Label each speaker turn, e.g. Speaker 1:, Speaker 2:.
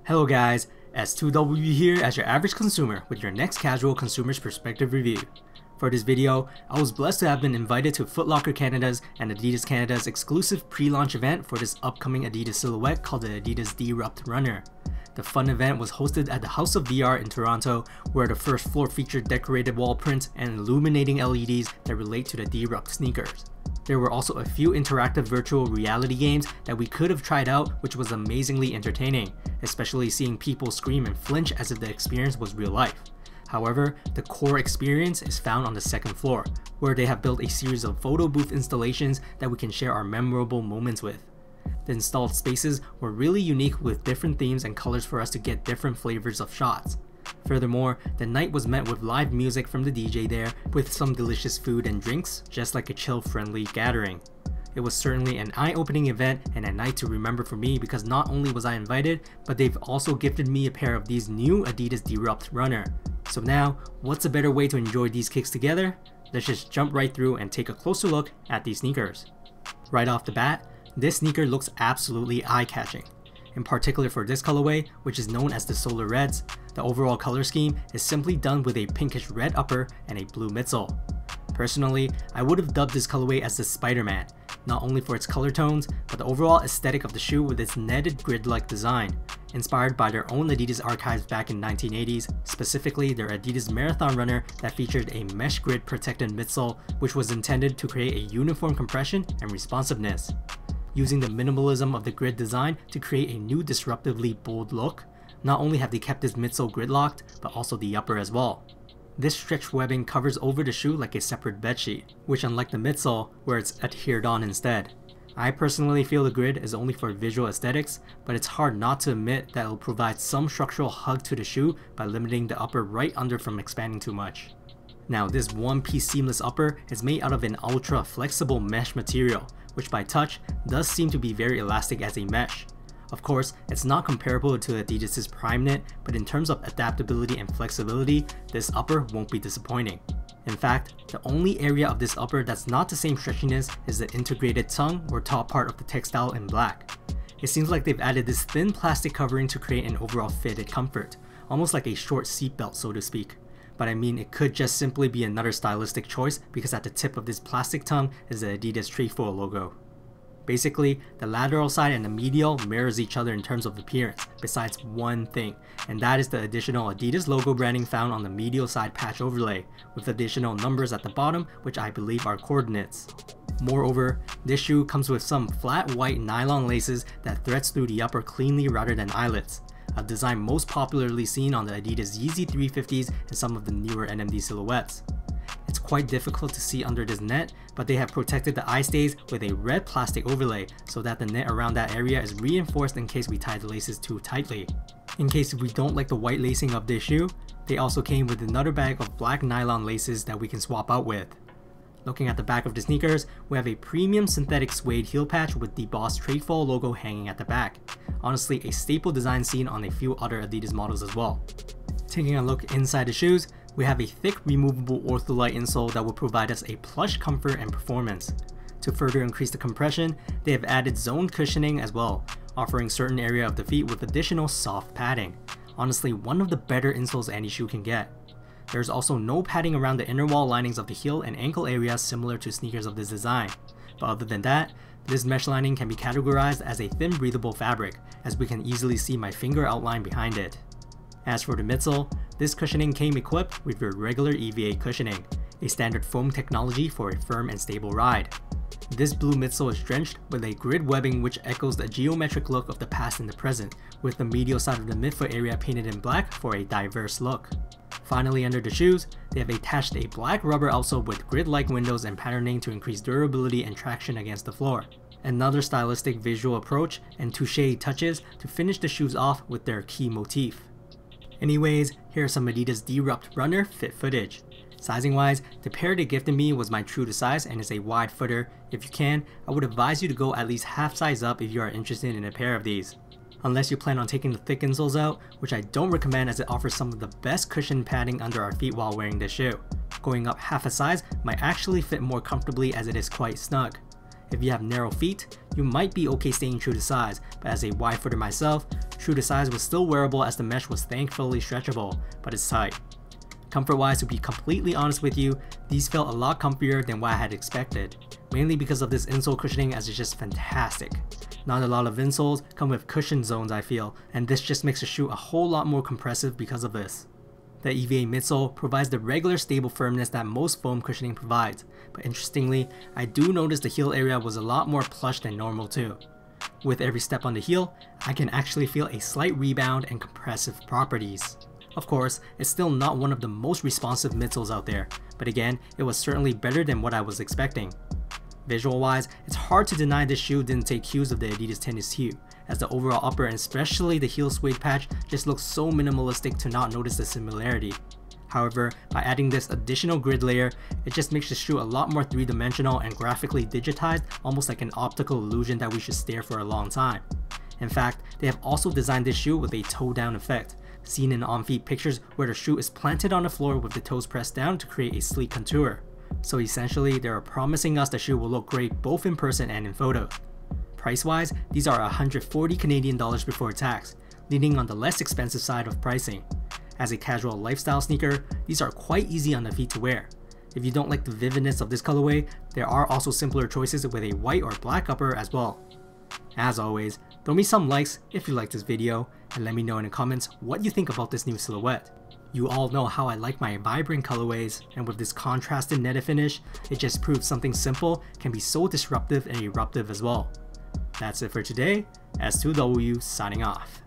Speaker 1: Hello guys, S2W here as your average consumer with your next casual consumer's perspective review. For this video, I was blessed to have been invited to Foot Locker Canada's and Adidas Canada's exclusive pre-launch event for this upcoming Adidas silhouette called the Adidas Deerupt Runner. The fun event was hosted at the House of VR in Toronto, where the first floor featured decorated wall prints and illuminating LEDs that relate to the Deerupt sneakers. There were also a few interactive virtual reality games that we could have tried out, which was amazingly entertaining, especially seeing people scream and flinch as if the experience was real life. However, the core experience is found on the second floor, where they have built a series of photo booth installations that we can share our memorable moments with. The installed spaces were really unique with different themes and colors for us to get different flavors of shots. Furthermore, the night was met with live music from the DJ there, with some delicious food and drinks, just like a chill-friendly gathering. It was certainly an eye-opening event and a night to remember for me because not only was I invited, but they've also gifted me a pair of these new Adidas Deerupt Runner. So now, what's a better way to enjoy these kicks together? Let's just jump right through and take a closer look at these sneakers. Right off the bat, this sneaker looks absolutely eye-catching. In particular for this colorway, which is known as the Solar Reds, the overall color scheme is simply done with a pinkish red upper and a blue midsole. Personally, I would have dubbed this colorway as the Spider-Man, not only for its color tones, but the overall aesthetic of the shoe with its netted grid-like design, inspired by their own Adidas archives back in 1980s, specifically their Adidas Marathon Runner that featured a mesh grid protected midsole, which was intended to create a uniform compression and responsiveness. Using the minimalism of the grid design to create a new disruptively bold look, not only have they kept this midsole gridlocked, but also the upper as well. This stretch webbing covers over the shoe like a separate bedsheet, which unlike the midsole, where it's adhered on instead. I personally feel the grid is only for visual aesthetics, but it's hard not to admit that it'll provide some structural hug to the shoe by limiting the upper right under from expanding too much. Now this one-piece seamless upper is made out of an ultra flexible mesh material, which by touch does seem to be very elastic as a mesh. Of course, it's not comparable to Adidas' Prime Knit, but in terms of adaptability and flexibility, this upper won't be disappointing. In fact, the only area of this upper that's not the same stretchiness is the integrated tongue or top part of the textile in black. It seems like they've added this thin plastic covering to create an overall fitted comfort, almost like a short seatbelt so to speak. But I mean, it could just simply be another stylistic choice because at the tip of this plastic tongue is the Adidas trefoil logo. Basically, the lateral side and the medial mirrors each other in terms of appearance, besides one thing, and that is the additional Adidas logo branding found on the medial side patch overlay, with additional numbers at the bottom which I believe are coordinates. Moreover, this shoe comes with some flat white nylon laces that threads through the upper cleanly rather than eyelets, a design most popularly seen on the Adidas Yeezy 350s and some of the newer NMD silhouettes. It's quite difficult to see under this net, but they have protected the eye stays with a red plastic overlay so that the net around that area is reinforced in case we tie the laces too tightly. In case we don't like the white lacing of this shoe, they also came with another bag of black nylon laces that we can swap out with. Looking at the back of the sneakers, we have a premium synthetic suede heel patch with the Boss trefoil logo hanging at the back. Honestly, a staple design seen on a few other Adidas models as well. Taking a look inside the shoes, we have a thick removable ortholite insole that will provide us a plush comfort and performance. To further increase the compression, they have added zoned cushioning as well, offering certain area of the feet with additional soft padding. Honestly, one of the better insoles any shoe can get. There's also no padding around the inner wall linings of the heel and ankle areas similar to sneakers of this design. But other than that, this mesh lining can be categorized as a thin breathable fabric, as we can easily see my finger outline behind it. As for the midsole, this cushioning came equipped with your regular EVA cushioning, a standard foam technology for a firm and stable ride. This blue midsole is drenched with a grid webbing which echoes the geometric look of the past and the present, with the medial side of the midfoot area painted in black for a diverse look. Finally, under the shoes, they have attached a black rubber outsole with grid-like windows and patterning to increase durability and traction against the floor. Another stylistic visual approach and touche touches to finish the shoes off with their key motif. Anyways, here are some Adidas Deerupt Runner fit footage. Sizing wise, the pair they gifted me was my true to size and is a wide footer. If you can, I would advise you to go at least half size up if you are interested in a pair of these. Unless you plan on taking the thick insoles out, which I don't recommend as it offers some of the best cushion padding under our feet while wearing this shoe. Going up half a size might actually fit more comfortably as it is quite snug. If you have narrow feet, you might be okay staying true to size, but as a wide footer myself, True to size was still wearable as the mesh was thankfully stretchable, but it's tight. Comfort-wise, to be completely honest with you, these felt a lot comfier than what I had expected, mainly because of this insole cushioning as it's just fantastic. Not a lot of insoles come with cushion zones I feel, and this just makes the shoe a whole lot more compressive because of this. The EVA midsole provides the regular stable firmness that most foam cushioning provides, but interestingly, I do notice the heel area was a lot more plush than normal too. With every step on the heel, I can actually feel a slight rebound and compressive properties. Of course, it's still not one of the most responsive midsoles out there, but again, it was certainly better than what I was expecting. Visual-wise, it's hard to deny this shoe didn't take cues of the Adidas tennis hue, as the overall upper and especially the heel suede patch just looks so minimalistic to not notice the similarity. However, by adding this additional grid layer, it just makes the shoe a lot more three-dimensional and graphically digitized, almost like an optical illusion that we should stare for a long time. In fact, they have also designed this shoe with a toe-down effect, seen in on-feet pictures where the shoe is planted on the floor with the toes pressed down to create a sleek contour. So essentially, they are promising us the shoe will look great both in person and in photos. Price-wise, these are 140 Canadian dollars before tax, leaning on the less expensive side of pricing. As a casual lifestyle sneaker, these are quite easy on the feet to wear. If you don't like the vividness of this colorway, there are also simpler choices with a white or black upper as well. As always, throw me some likes if you liked this video, and let me know in the comments what you think about this new silhouette. You all know how I like my vibrant colorways, and with this contrasted netted finish, it just proves something simple can be so disruptive and eruptive as well. That's it for today, S2W signing off.